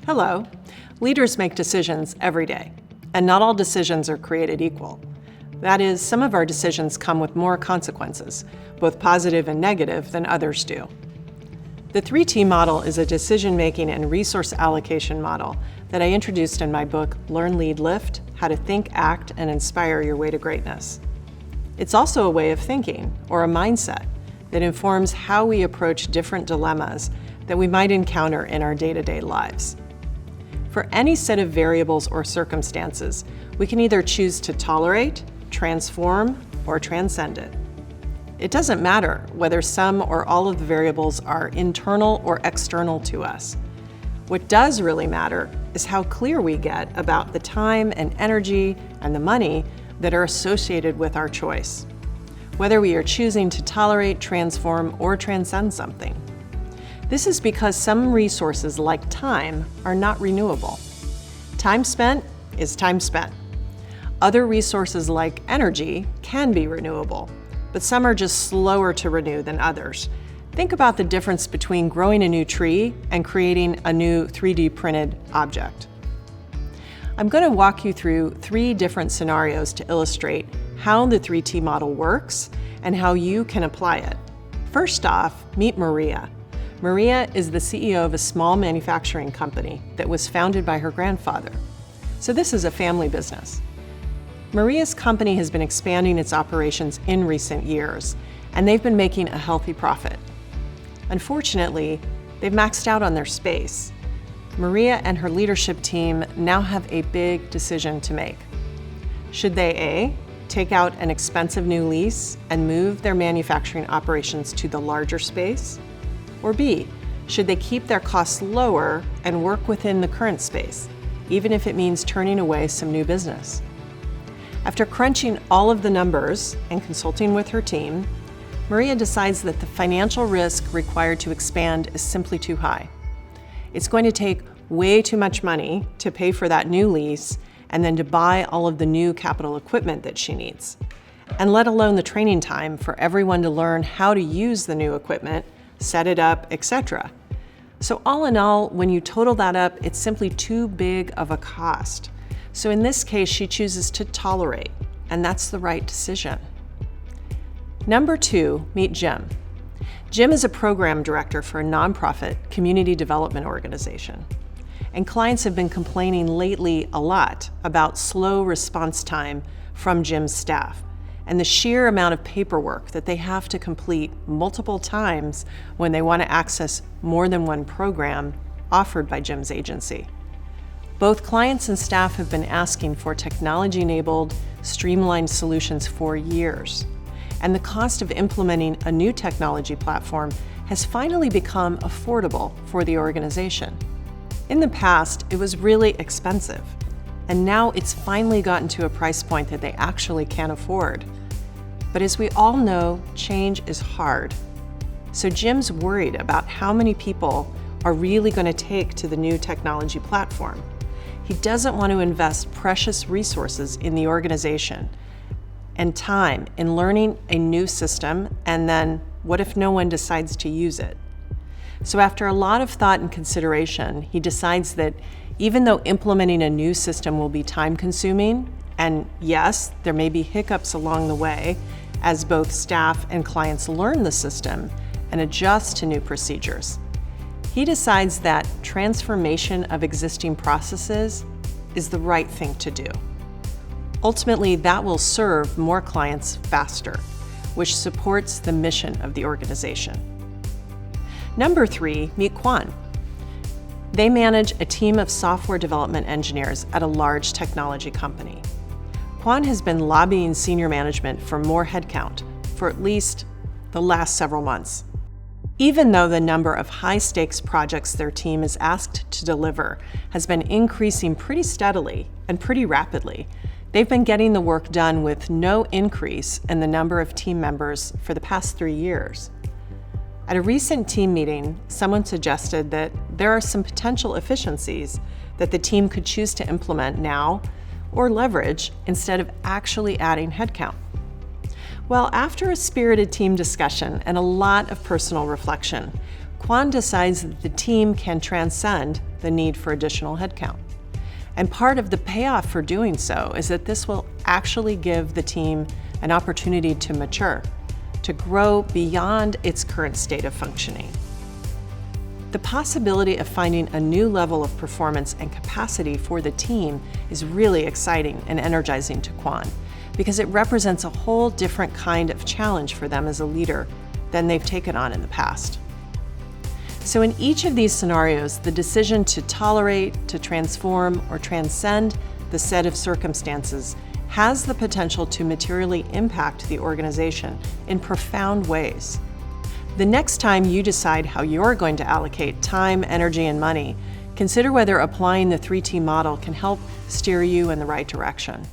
Hello. Leaders make decisions every day, and not all decisions are created equal. That is, some of our decisions come with more consequences, both positive and negative, than others do. The 3T model is a decision-making and resource allocation model that I introduced in my book, Learn, Lead, Lift: How to Think, Act, and Inspire Your Way to Greatness. It's also a way of thinking, or a mindset, that informs how we approach different dilemmas that we might encounter in our day-to-day lives. For any set of variables or circumstances, we can either choose to tolerate, transform, or transcend it. It doesn't matter whether some or all of the variables are internal or external to us. What does really matter is how clear we get about the time and energy and the money that are associated with our choice, whether we are choosing to tolerate, transform, or transcend something. This is because some resources, like time, are not renewable. Time spent is time spent. Other resources, like energy, can be renewable, but some are just slower to renew than others. Think about the difference between growing a new tree and creating a new 3D printed object. I'm going to walk you through 3 different scenarios to illustrate how the 3T model works and how you can apply it. First off, meet Maria. Maria is the CEO of a small manufacturing company that was founded by her grandfather. So this is a family business. Maria's company has been expanding its operations in recent years, and they've been making a healthy profit. Unfortunately, they've maxed out on their space. Maria and her leadership team now have a big decision to make. Should they A, take out an expensive new lease and move their manufacturing operations to the larger space? Or B, should they keep their costs lower and work within the current space, even if it means turning away some new business? After crunching all of the numbers and consulting with her team, Maria decides that the financial risk required to expand is simply too high. It's going to take way too much money to pay for that new lease and then to buy all of the new capital equipment that she needs, and let alone the training time for everyone to learn how to use the new equipment, set it up, etc. So all in all, when you total that up, it's simply too big of a cost. So in this case, she chooses to tolerate, and that's the right decision. Number 2, meet Jim. Jim is a program director for a nonprofit community development organization. And clients have been complaining lately a lot about slow response time from Jim's staff and the sheer amount of paperwork that they have to complete multiple times when they want to access more than one program offered by Jim's agency. Both clients and staff have been asking for technology-enabled, streamlined solutions for years, and the cost of implementing a new technology platform has finally become affordable for the organization. In the past, it was really expensive, and now it's finally gotten to a price point that they actually can afford. But as we all know, change is hard. So Jim's worried about how many people are really going to take to the new technology platform. He doesn't want to invest precious resources in the organization and time in learning a new system, and then what if no one decides to use it? So after a lot of thought and consideration, he decides that even though implementing a new system will be time-consuming, and yes, there may be hiccups along the way as both staff and clients learn the system and adjust to new procedures, he decides that transformation of existing processes is the right thing to do. Ultimately, that will serve more clients faster, which supports the mission of the organization. Number 3, meet Quan. They manage a team of software development engineers at a large technology company. Quan has been lobbying senior management for more headcount for at least the last several months. Even though the number of high-stakes projects their team is asked to deliver has been increasing pretty steadily and pretty rapidly, they've been getting the work done with no increase in the number of team members for the past 3 years. At a recent team meeting, someone suggested that there are some potential efficiencies that the team could choose to implement now or leverage instead of actually adding headcount. Well, after a spirited team discussion and a lot of personal reflection, Quan decides that the team can transcend the need for additional headcount. And part of the payoff for doing so is that this will actually give the team an opportunity to mature, to grow beyond its current state of functioning. The possibility of finding a new level of performance and capacity for the team is really exciting and energizing to Quan, because it represents a whole different kind of challenge for them as a leader than they've taken on in the past. So in each of these scenarios, the decision to tolerate, to transform, or transcend the set of circumstances has the potential to materially impact the organization in profound ways. The next time you decide how you're going to allocate time, energy, and money, consider whether applying the 3T model can help steer you in the right direction.